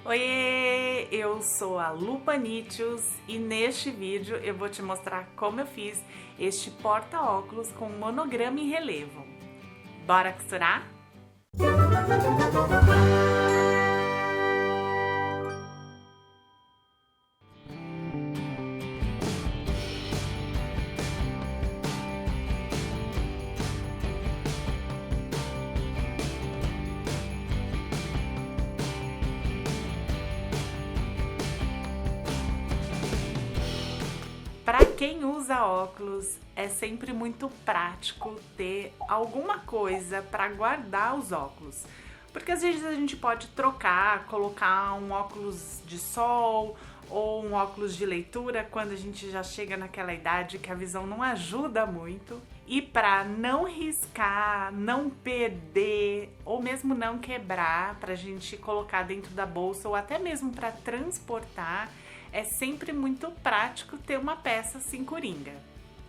Oiê, eu sou a Lu Panitius e neste vídeo eu vou te mostrar como eu fiz este porta-óculos com monograma em relevo. Bora costurar? Para quem usa óculos, é sempre muito prático ter alguma coisa para guardar os óculos. Porque às vezes a gente pode trocar, colocar um óculos de sol ou um óculos de leitura quando a gente já chega naquela idade que a visão não ajuda muito. E para não riscar, não perder ou mesmo não quebrar, para a gente colocar dentro da bolsa ou até mesmo para transportar, é sempre muito prático ter uma peça assim coringa.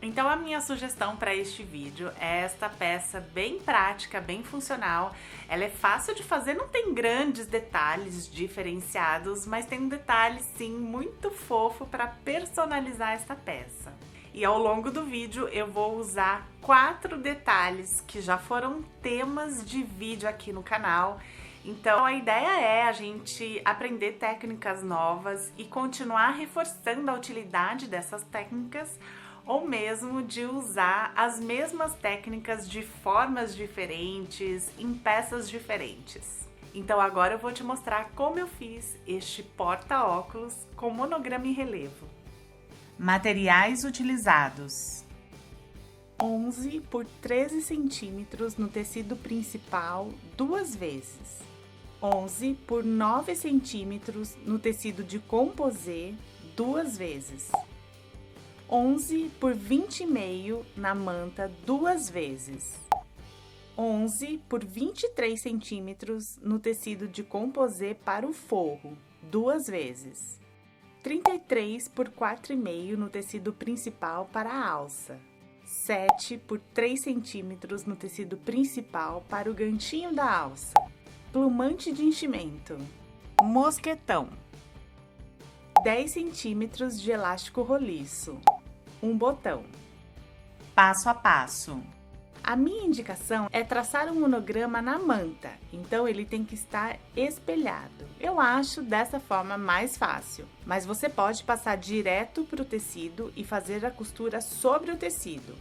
Então a minha sugestão para este vídeo é esta peça bem prática, bem funcional. Ela é fácil de fazer, não tem grandes detalhes diferenciados, mas tem um detalhe sim muito fofo para personalizar esta peça. E ao longo do vídeo eu vou usar 4 detalhes que já foram temas de vídeo aqui no canal. Então a ideia é a gente aprender técnicas novas e continuar reforçando a utilidade dessas técnicas ou mesmo de usar as mesmas técnicas de formas diferentes, em peças diferentes. Então agora eu vou te mostrar como eu fiz este porta-óculos com monograma em relevo. Materiais utilizados: 11 por 13 centímetros no tecido principal 2 vezes. 11 por 9 centímetros no tecido de composê 2 vezes. 11 por 20,5 na manta 2 vezes. 11 por 23 centímetros no tecido de composê para o forro 2 vezes. 33 por 4,5 no tecido principal para a alça. 7 por 3 centímetros no tecido principal para o ganchinho da alça. Plumante de enchimento. Mosquetão. 10 centímetros de elástico roliço. Um botão. Passo a passo. A minha indicação é traçar um monograma na manta, então ele tem que estar espelhado. Eu acho dessa forma mais fácil, mas você pode passar direto para o tecido e fazer a costura sobre o tecido.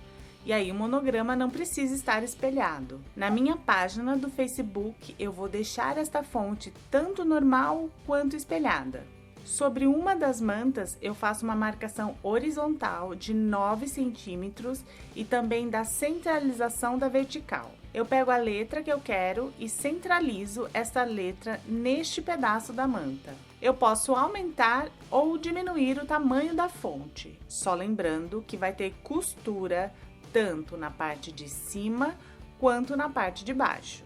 E aí o monograma não precisa estar espelhado. Na minha página do Facebook eu vou deixar esta fonte tanto normal quanto espelhada. Sobre uma das mantas eu faço uma marcação horizontal de 9 centímetros e também da centralização da vertical. Eu pego a letra que eu quero e centralizo essa letra neste pedaço da manta. Eu posso aumentar ou diminuir o tamanho da fonte, só lembrando que vai ter costura tanto na parte de cima quanto na parte de baixo.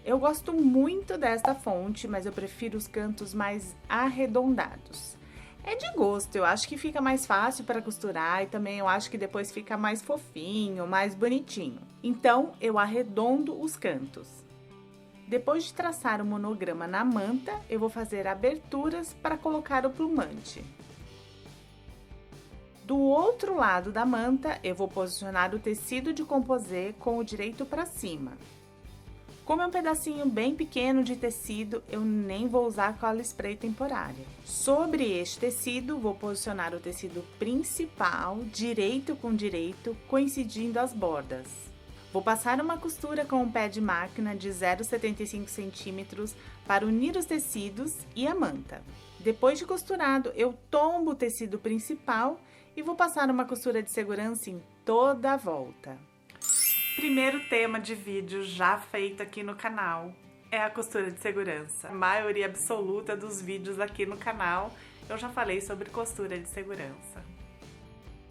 Eu gosto muito desta fonte, mas eu prefiro os cantos mais arredondados. É de gosto, eu acho que fica mais fácil para costurar e também eu acho que depois fica mais fofinho, mais bonitinho. Então, eu arredondo os cantos. Depois de traçar o monograma na manta, eu vou fazer aberturas para colocar o plumante. Do outro lado da manta, eu vou posicionar o tecido de composê com o direito para cima. Como é um pedacinho bem pequeno de tecido, eu nem vou usar cola spray temporária. Sobre este tecido, vou posicionar o tecido principal, direito com direito, coincidindo as bordas. Vou passar uma costura com um pé de máquina de 0,75 centímetros para unir os tecidos e a manta. Depois de costurado, eu tombo o tecido principal e vou passar uma costura de segurança em toda a volta. Primeiro tema de vídeo já feito aqui no canal é a costura de segurança. A maioria absoluta dos vídeos aqui no canal eu já falei sobre costura de segurança.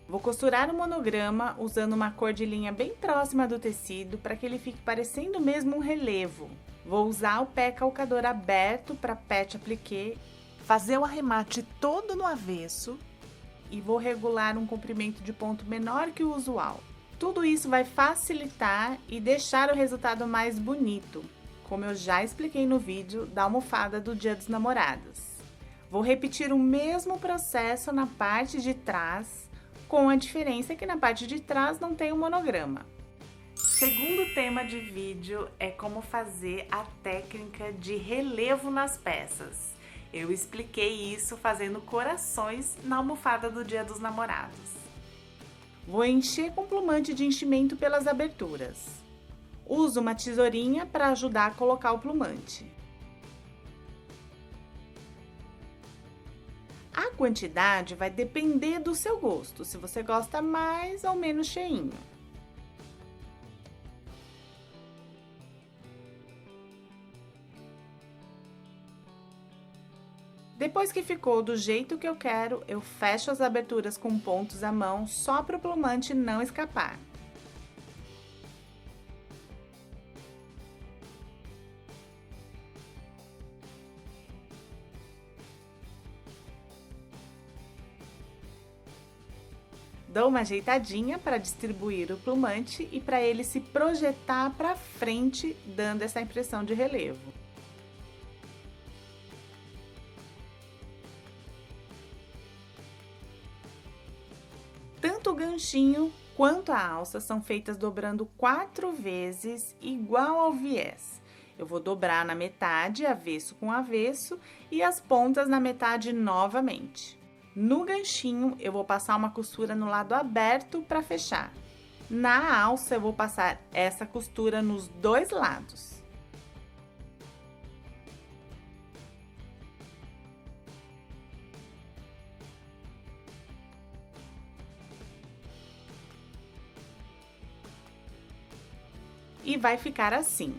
Vou costurar o monograma usando uma cor de linha bem próxima do tecido para que ele fique parecendo mesmo um relevo. Vou usar o pé calcador aberto para pet appliqué, fazer o arremate todo no avesso e vou regular um comprimento de ponto menor que o usual. Tudo isso vai facilitar e deixar o resultado mais bonito, como eu já expliquei no vídeo da almofada do Dia dos Namorados. Vou repetir o mesmo processo na parte de trás, com a diferença que na parte de trás não tem um monograma. Segundo tema de vídeo é como fazer a técnica de relevo nas peças. Eu expliquei isso fazendo corações na almofada do Dia dos Namorados. Vou encher com plumante de enchimento pelas aberturas. Uso uma tesourinha para ajudar a colocar o plumante. A quantidade vai depender do seu gosto, se você gosta mais ou menos cheinho. Depois que ficou do jeito que eu quero, eu fecho as aberturas com pontos à mão só para o plumante não escapar. Dou uma ajeitadinha para distribuir o plumante e para ele se projetar para frente, dando essa impressão de relevo. Tanto o ganchinho quanto a alça são feitas dobrando 4 vezes, igual ao viés. Eu vou dobrar na metade, avesso com avesso, e as pontas na metade novamente. No ganchinho, eu vou passar uma costura no lado aberto para fechar. Na alça, eu vou passar essa costura nos dois lados. E vai ficar assim.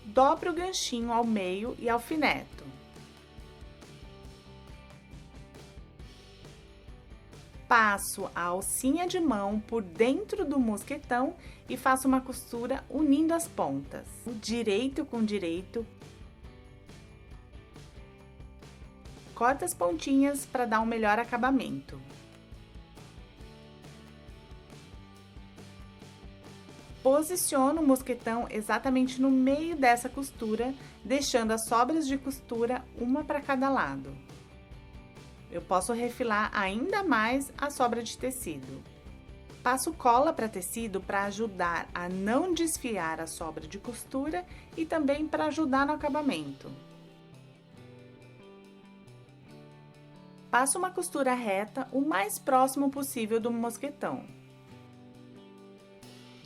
Dobro o ganchinho ao meio e alfineto. Passo a alcinha de mão por dentro do mosquetão e faço uma costura unindo as pontas, direito com direito. Corta as pontinhas para dar um melhor acabamento. Posiciono o mosquetão exatamente no meio dessa costura, deixando as sobras de costura uma para cada lado. Eu posso refilar ainda mais a sobra de tecido. Passo cola para tecido para ajudar a não desfiar a sobra de costura e também para ajudar no acabamento. Passo uma costura reta o mais próximo possível do mosquetão.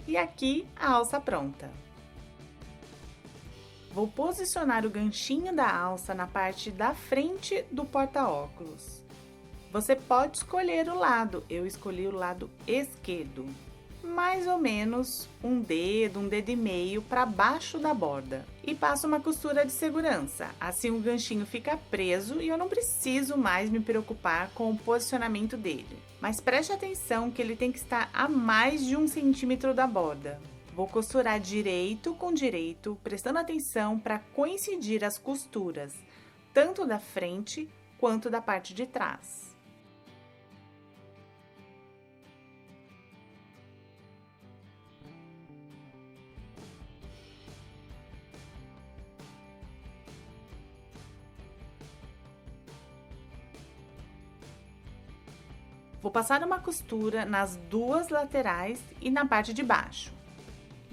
E aqui a alça pronta. Vou posicionar o ganchinho da alça na parte da frente do porta-óculos. Você pode escolher o lado, eu escolhi o lado esquerdo. Mais ou menos um dedo e meio para baixo da borda. E passo uma costura de segurança, assim o ganchinho fica preso e eu não preciso mais me preocupar com o posicionamento dele. Mas preste atenção que ele tem que estar a mais de 1 centímetro da borda. Vou costurar direito com direito, prestando atenção para coincidir as costuras, tanto da frente quanto da parte de trás. Vou passar uma costura nas duas laterais e na parte de baixo.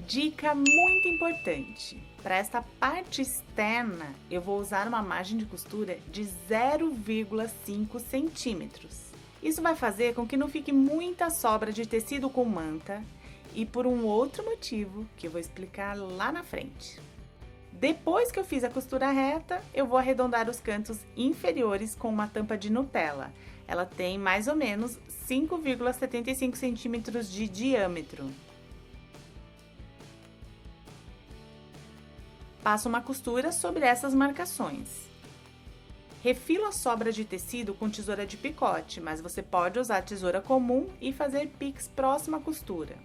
Dica muito importante: para esta parte externa, eu vou usar uma margem de costura de 0,5 centímetros. Isso vai fazer com que não fique muita sobra de tecido com manta e por um outro motivo que eu vou explicar lá na frente. Depois que eu fiz a costura reta, eu vou arredondar os cantos inferiores com uma tampa de Nutella. Ela tem mais ou menos 5,75 centímetros de diâmetro. Passo uma costura sobre essas marcações. Refilo a sobra de tecido com tesoura de picote, mas você pode usar tesoura comum e fazer pix próximo à costura.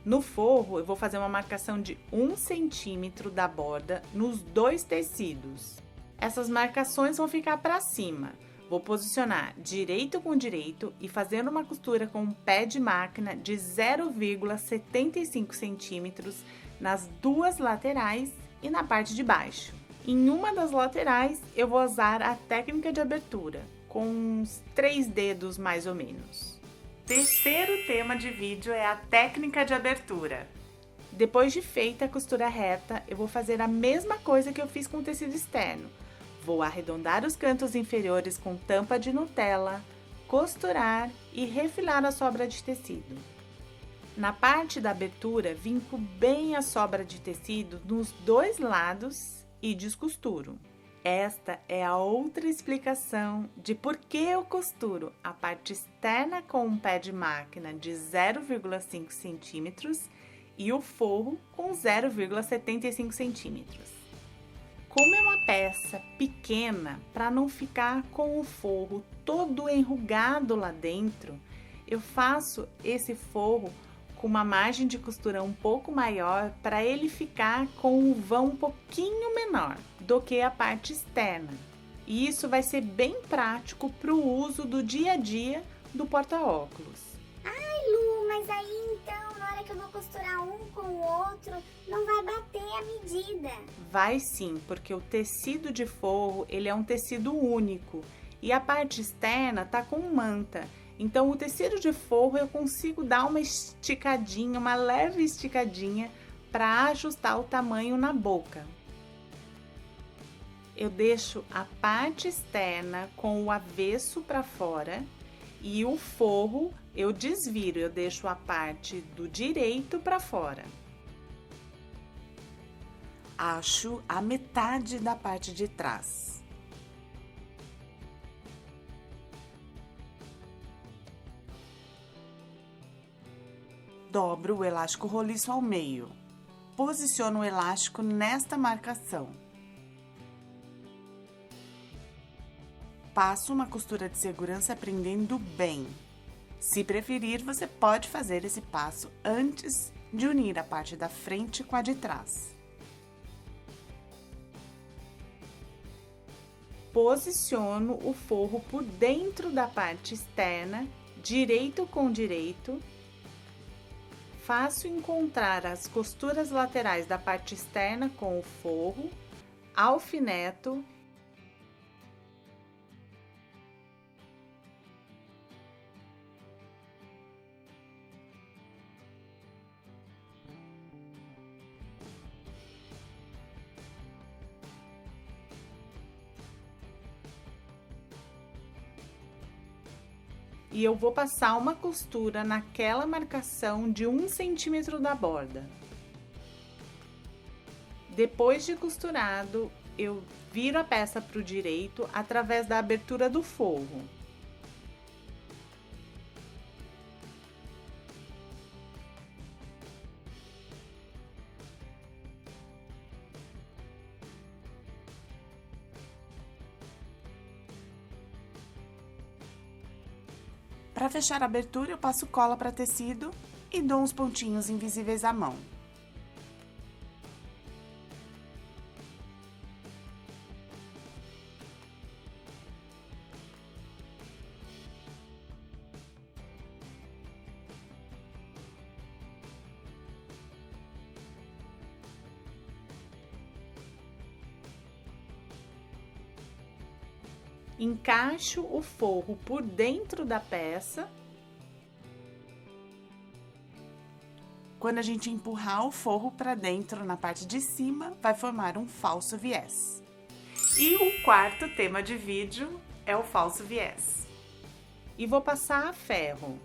No forro, eu vou fazer uma marcação de 1 centímetro da borda nos dois tecidos. Essas marcações vão ficar para cima. Vou posicionar direito com direito e fazendo uma costura com um pé de máquina de 0,75 centímetros nas duas laterais e na parte de baixo. Em uma das laterais, eu vou usar a técnica de abertura, com uns 3 dedos mais ou menos. Terceiro tema de vídeo é a técnica de abertura. Depois de feita a costura reta, eu vou fazer a mesma coisa que eu fiz com o tecido externo. Vou arredondar os cantos inferiores com tampa de Nutella, costurar e refilar a sobra de tecido. Na parte da abertura, vinco bem a sobra de tecido nos 2 lados e descosturo. Esta é a outra explicação de por que eu costuro a parte externa com um pé de máquina de 0,5 centímetros e o forro com 0,75 centímetros. Como é uma peça pequena, para não ficar com o forro todo enrugado lá dentro, eu faço esse forro com uma margem de costura um pouco maior para ele ficar com um vão um pouquinho menor do que a parte externa. E isso vai ser bem prático para o uso do dia a dia do porta-óculos. Ai, Lu, mas aí então, na hora que eu vou costurar um com o outro, não vai bater a medida. Vai sim, porque o tecido de forro, ele é um tecido único e a parte externa tá com manta. Então, o tecido de forro eu consigo dar uma esticadinha, uma leve esticadinha para ajustar o tamanho na boca. Eu deixo a parte externa com o avesso para fora e o forro eu desviro, eu deixo a parte do direito para fora. Acho a metade da parte de trás. Dobro o elástico roliço ao meio. Posiciono o elástico nesta marcação. Passo uma costura de segurança prendendo bem. Se preferir, você pode fazer esse passo antes de unir a parte da frente com a de trás. Posiciono o forro por dentro da parte externa, direito com direito. Faço encontrar as costuras laterais da parte externa com o forro, alfineto e eu vou passar uma costura naquela marcação de 1 centímetro da borda. Depois de costurado, eu viro a peça para o direito através da abertura do forro. Para fechar a abertura, eu passo cola para tecido e dou uns pontinhos invisíveis à mão. Encaixo o forro por dentro da peça. Quando a gente empurrar o forro para dentro na parte de cima, vai formar um falso viés. E o quarto tema de vídeo é o falso viés. E vou passar a ferro.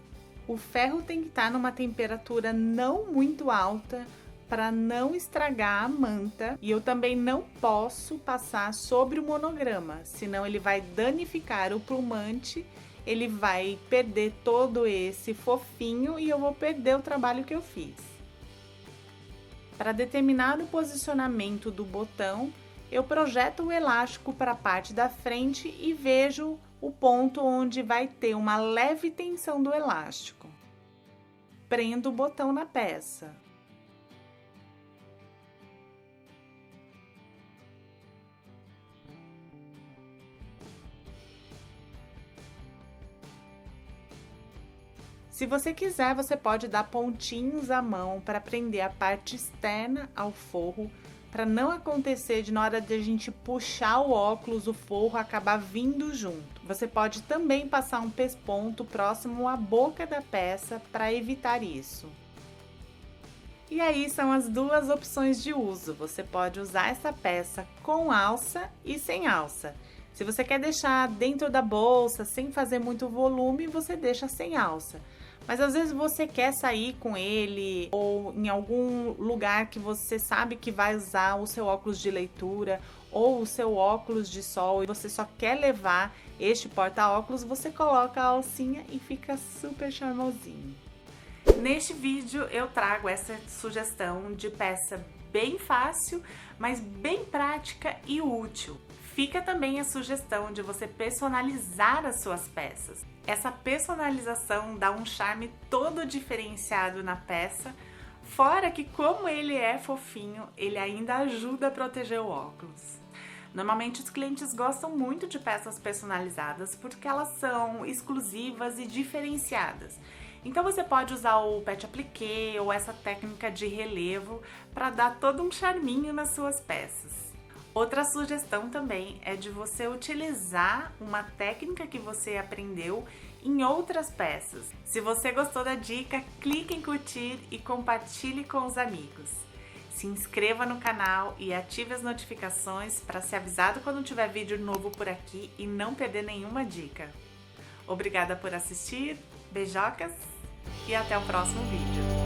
O ferro tem que estar numa temperatura não muito alta para não estragar a manta, e eu também não posso passar sobre o monograma, senão ele vai danificar o plumante, ele vai perder todo esse fofinho e eu vou perder o trabalho que eu fiz. Para determinar o posicionamento do botão, eu projeto o elástico para a parte da frente e vejo o ponto onde vai ter uma leve tensão do elástico. Prendo o botão na peça. Se você quiser, você pode dar pontinhos à mão para prender a parte externa ao forro, para não acontecer de na hora de a gente puxar o óculos, o forro acabar vindo junto. Você pode também passar um pesponto próximo à boca da peça para evitar isso. E aí são as duas opções de uso. Você pode usar essa peça com alça e sem alça. Se você quer deixar dentro da bolsa, sem fazer muito volume, você deixa sem alça. Mas às vezes você quer sair com ele ou em algum lugar que você sabe que vai usar o seu óculos de leitura ou o seu óculos de sol e você só quer levar este porta-óculos, você coloca a alcinha e fica super charmosinho. Neste vídeo eu trago essa sugestão de peça bem fácil, mas bem prática e útil. Fica também a sugestão de você personalizar as suas peças. Essa personalização dá um charme todo diferenciado na peça, fora que como ele é fofinho, ele ainda ajuda a proteger o óculos. Normalmente os clientes gostam muito de peças personalizadas porque elas são exclusivas e diferenciadas. Então você pode usar o pet appliqué ou essa técnica de relevo para dar todo um charminho nas suas peças. Outra sugestão também é de você utilizar uma técnica que você aprendeu em outras peças. Se você gostou da dica, clique em curtir e compartilhe com os amigos. Se inscreva no canal e ative as notificações para ser avisado quando tiver vídeo novo por aqui e não perder nenhuma dica. Obrigada por assistir, beijocas e até o próximo vídeo.